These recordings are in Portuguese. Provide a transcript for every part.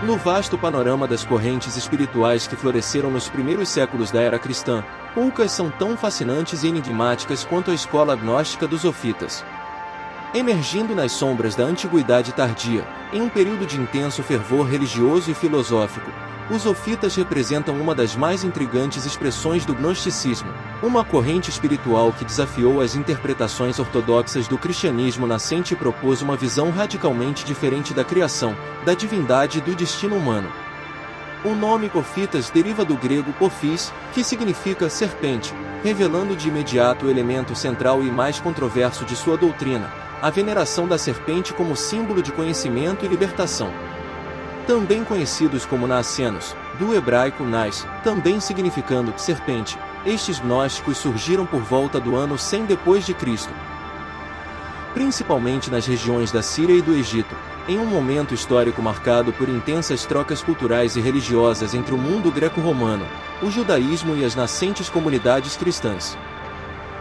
No vasto panorama das correntes espirituais que floresceram nos primeiros séculos da era cristã, poucas são tão fascinantes e enigmáticas quanto a escola gnóstica dos Zofitas. Emergindo nas sombras da antiguidade tardia, em um período de intenso fervor religioso e filosófico, os Zofitas representam uma das mais intrigantes expressões do gnosticismo, uma corrente espiritual que desafiou as interpretações ortodoxas do cristianismo nascente e propôs uma visão radicalmente diferente da criação, da divindade e do destino humano. O nome Zofitas deriva do grego Pophis, que significa serpente, revelando de imediato o elemento central e mais controverso de sua doutrina, a veneração da serpente como símbolo de conhecimento e libertação. Também conhecidos como Naascenos, do hebraico Nas, também significando serpente, estes gnósticos surgiram por volta do ano 100 d.C., principalmente nas regiões da Síria e do Egito, em um momento histórico marcado por intensas trocas culturais e religiosas entre o mundo greco-romano, o judaísmo e as nascentes comunidades cristãs.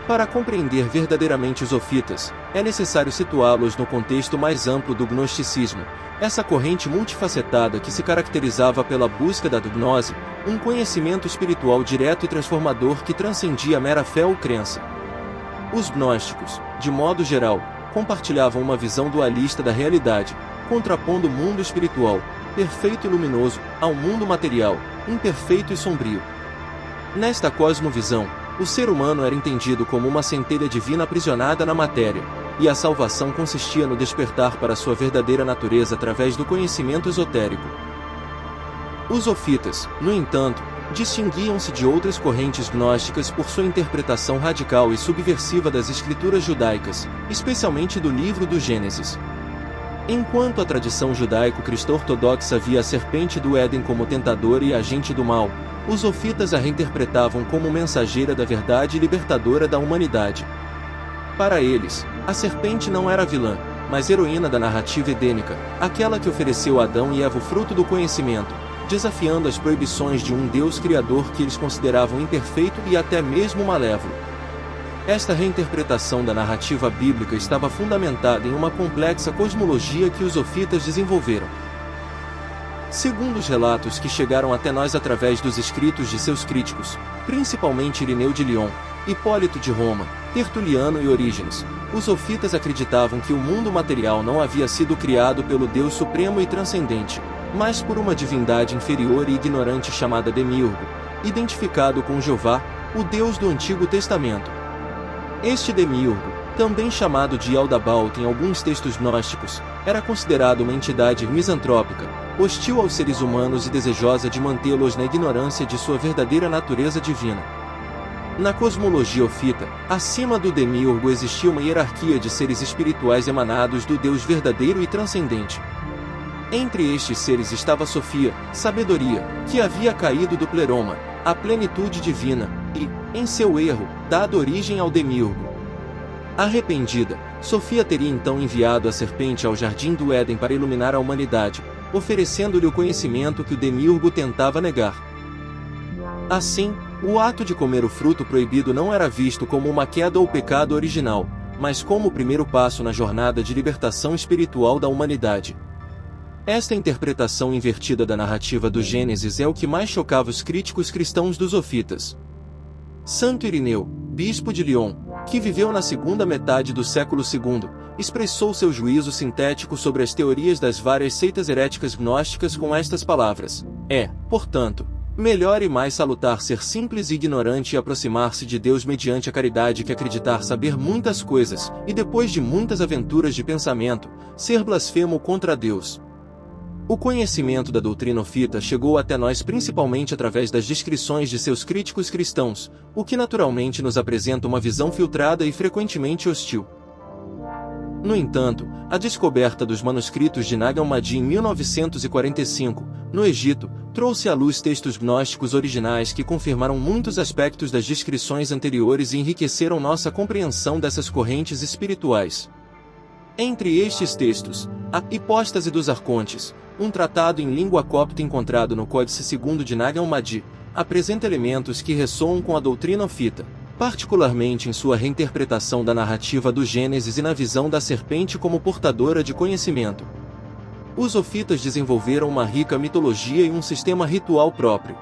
Para compreender verdadeiramente os Zofitas, é necessário situá-los no contexto mais amplo do gnosticismo, essa corrente multifacetada que se caracterizava pela busca da gnose, um conhecimento espiritual direto e transformador que transcendia a mera fé ou crença. Os gnósticos, de modo geral, compartilhavam uma visão dualista da realidade, contrapondo o mundo espiritual, perfeito e luminoso, ao mundo material, imperfeito e sombrio. Nesta cosmovisão, o ser humano era entendido como uma centelha divina aprisionada na matéria, e a salvação consistia no despertar para sua verdadeira natureza através do conhecimento esotérico. Os Zofitas, no entanto, distinguiam-se de outras correntes gnósticas por sua interpretação radical e subversiva das escrituras judaicas, especialmente do livro do Gênesis. Enquanto a tradição judaico-cristã ortodoxa via a serpente do Éden como tentadora e agente do mal, os Zofitas a reinterpretavam como mensageira da verdade e libertadora da humanidade. Para eles, a serpente não era vilã, mas heroína da narrativa edênica, aquela que ofereceu a Adão e Eva o fruto do conhecimento, desafiando as proibições de um Deus criador que eles consideravam imperfeito e até mesmo malévolo. Esta reinterpretação da narrativa bíblica estava fundamentada em uma complexa cosmologia que os Zofitas desenvolveram. Segundo os relatos que chegaram até nós através dos escritos de seus críticos, principalmente Irineu de Lyon, Hipólito de Roma, Tertuliano e Orígenes, os Zofitas acreditavam que o mundo material não havia sido criado pelo Deus supremo e transcendente, mas por uma divindade inferior e ignorante chamada Demiurgo, identificado com Jeová, o Deus do Antigo Testamento. Este Demiurgo, também chamado de Yaldabaoth em alguns textos gnósticos, era considerado uma entidade misantrópica, hostil aos seres humanos e desejosa de mantê-los na ignorância de sua verdadeira natureza divina. Na cosmologia ofita, acima do Demiurgo existia uma hierarquia de seres espirituais emanados do Deus verdadeiro e transcendente. Entre estes seres estava Sofia, sabedoria, que havia caído do pleroma, a plenitude divina, e, em seu erro, dado origem ao Demiurgo. Arrependida, Sofia teria então enviado a serpente ao jardim do Éden para iluminar a humanidade, oferecendo-lhe o conhecimento que o Demiurgo tentava negar. Assim, o ato de comer o fruto proibido não era visto como uma queda ou pecado original, mas como o primeiro passo na jornada de libertação espiritual da humanidade. Esta interpretação invertida da narrativa do Gênesis é o que mais chocava os críticos cristãos dos Zofitas. Santo Irineu, bispo de Lyon, que viveu na segunda metade do século II, expressou seu juízo sintético sobre as teorias das várias seitas heréticas gnósticas com estas palavras: é, portanto, melhor e mais salutar ser simples e ignorante e aproximar-se de Deus mediante a caridade que acreditar saber muitas coisas, e depois de muitas aventuras de pensamento, ser blasfemo contra Deus. O conhecimento da doutrina ofita chegou até nós principalmente através das descrições de seus críticos cristãos, o que naturalmente nos apresenta uma visão filtrada e frequentemente hostil. No entanto, a descoberta dos manuscritos de Nag Hammadi em 1945, no Egito, trouxe à luz textos gnósticos originais que confirmaram muitos aspectos das descrições anteriores e enriqueceram nossa compreensão dessas correntes espirituais. Entre estes textos, a Hipóstase dos Arcontes, um tratado em língua copta encontrado no Códice II de Nag Hammadi, apresenta elementos que ressoam com a doutrina ofita, particularmente em sua reinterpretação da narrativa do Gênesis e na visão da serpente como portadora de conhecimento. Os ofitas desenvolveram uma rica mitologia e um sistema ritual próprio.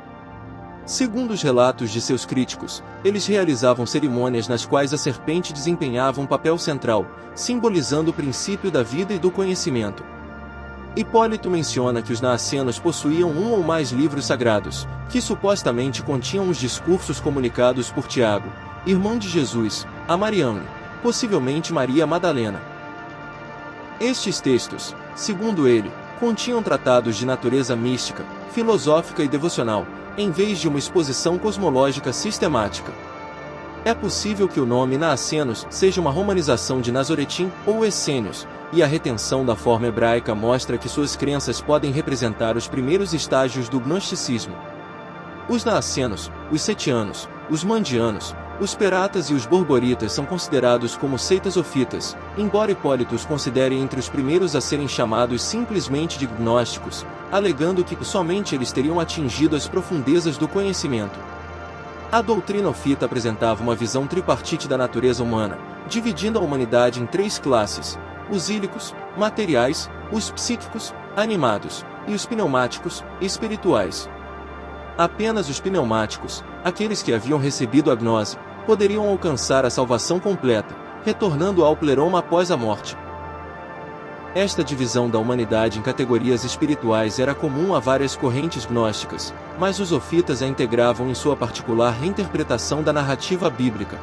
Segundo os relatos de seus críticos, eles realizavam cerimônias nas quais a serpente desempenhava um papel central, simbolizando o princípio da vida e do conhecimento. Hipólito menciona que os naacenos possuíam um ou mais livros sagrados, que supostamente continham os discursos comunicados por Tiago, irmão de Jesus, a Mariamne, possivelmente Maria Madalena. Estes textos, segundo ele, continham tratados de natureza mística, filosófica e devocional, em vez de uma exposição cosmológica sistemática. É possível que o nome Naacenos seja uma romanização de Nazoretim ou Essênios, e a retenção da forma hebraica mostra que suas crenças podem representar os primeiros estágios do gnosticismo. Os Naacenos, os Setianos, os Mandianos, os Peratas e os Borboritas são considerados como seitas ofitas, embora Hipólito os considere entre os primeiros a serem chamados simplesmente de gnósticos, alegando que somente eles teriam atingido as profundezas do conhecimento. A doutrina ofita apresentava uma visão tripartite da natureza humana, dividindo a humanidade em três classes: os ílicos, materiais, os psíquicos, animados, e os pneumáticos, espirituais. Apenas os pneumáticos, aqueles que haviam recebido a gnose, poderiam alcançar a salvação completa, retornando ao pleroma após a morte. Esta divisão da humanidade em categorias espirituais era comum a várias correntes gnósticas, mas os ofitas a integravam em sua particular reinterpretação da narrativa bíblica.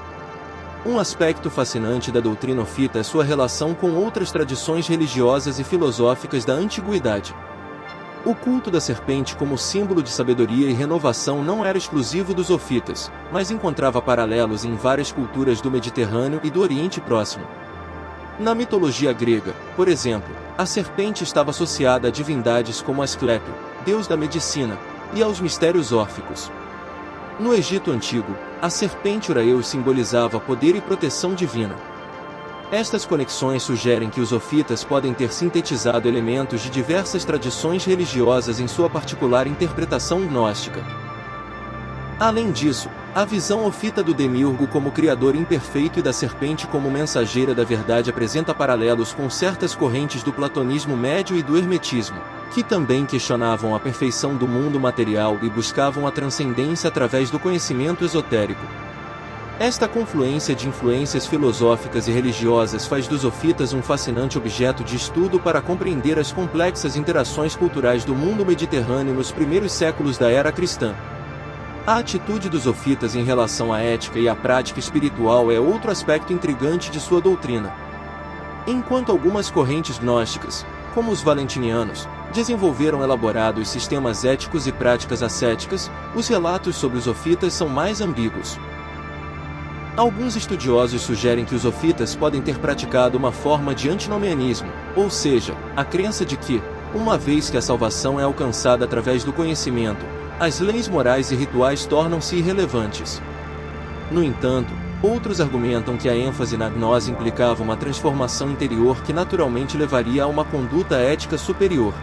Um aspecto fascinante da doutrina ofita é sua relação com outras tradições religiosas e filosóficas da antiguidade. O culto da serpente como símbolo de sabedoria e renovação não era exclusivo dos ofitas, mas encontrava paralelos em várias culturas do Mediterrâneo e do Oriente Próximo. Na mitologia grega, por exemplo, a serpente estava associada a divindades como Asclépio, deus da medicina, e aos mistérios órficos. No Egito Antigo, a serpente Uraeus simbolizava poder e proteção divina. Estas conexões sugerem que os ofitas podem ter sintetizado elementos de diversas tradições religiosas em sua particular interpretação gnóstica. Além disso, a visão ofita do demiurgo como criador imperfeito e da serpente como mensageira da verdade apresenta paralelos com certas correntes do platonismo médio e do hermetismo, que também questionavam a perfeição do mundo material e buscavam a transcendência através do conhecimento esotérico. Esta confluência de influências filosóficas e religiosas faz dos ofitas um fascinante objeto de estudo para compreender as complexas interações culturais do mundo mediterrâneo nos primeiros séculos da era cristã. A atitude dos ofitas em relação à ética e à prática espiritual é outro aspecto intrigante de sua doutrina. Enquanto algumas correntes gnósticas, como os valentinianos, desenvolveram elaborados sistemas éticos e práticas ascéticas, os relatos sobre os ofitas são mais ambíguos. Alguns estudiosos sugerem que os ofitas podem ter praticado uma forma de antinomianismo, ou seja, a crença de que, uma vez que a salvação é alcançada através do conhecimento, as leis morais e rituais tornam-se irrelevantes. No entanto, outros argumentam que a ênfase na gnose implicava uma transformação interior que naturalmente levaria a uma conduta ética superior.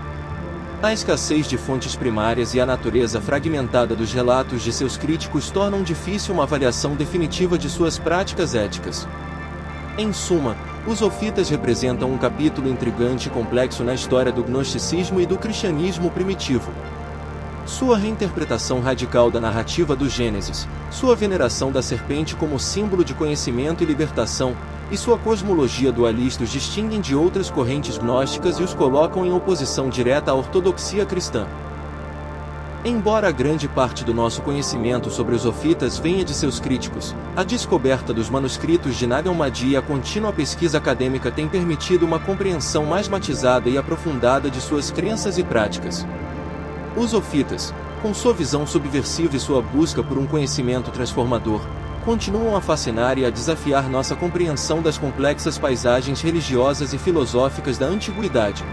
A escassez de fontes primárias e a natureza fragmentada dos relatos de seus críticos tornam difícil uma avaliação definitiva de suas práticas éticas. Em suma, os ofitas representam um capítulo intrigante e complexo na história do gnosticismo e do cristianismo primitivo. Sua reinterpretação radical da narrativa do Gênesis, sua veneração da serpente como símbolo de conhecimento e libertação, e sua cosmologia dualista os distinguem de outras correntes gnósticas e os colocam em oposição direta à ortodoxia cristã. Embora grande parte do nosso conhecimento sobre os ofitas venha de seus críticos, a descoberta dos manuscritos de Nag Hammadi e a contínua pesquisa acadêmica tem permitido uma compreensão mais matizada e aprofundada de suas crenças e práticas. Os ofitas, com sua visão subversiva e sua busca por um conhecimento transformador, continuam a fascinar e a desafiar nossa compreensão das complexas paisagens religiosas e filosóficas da antiguidade.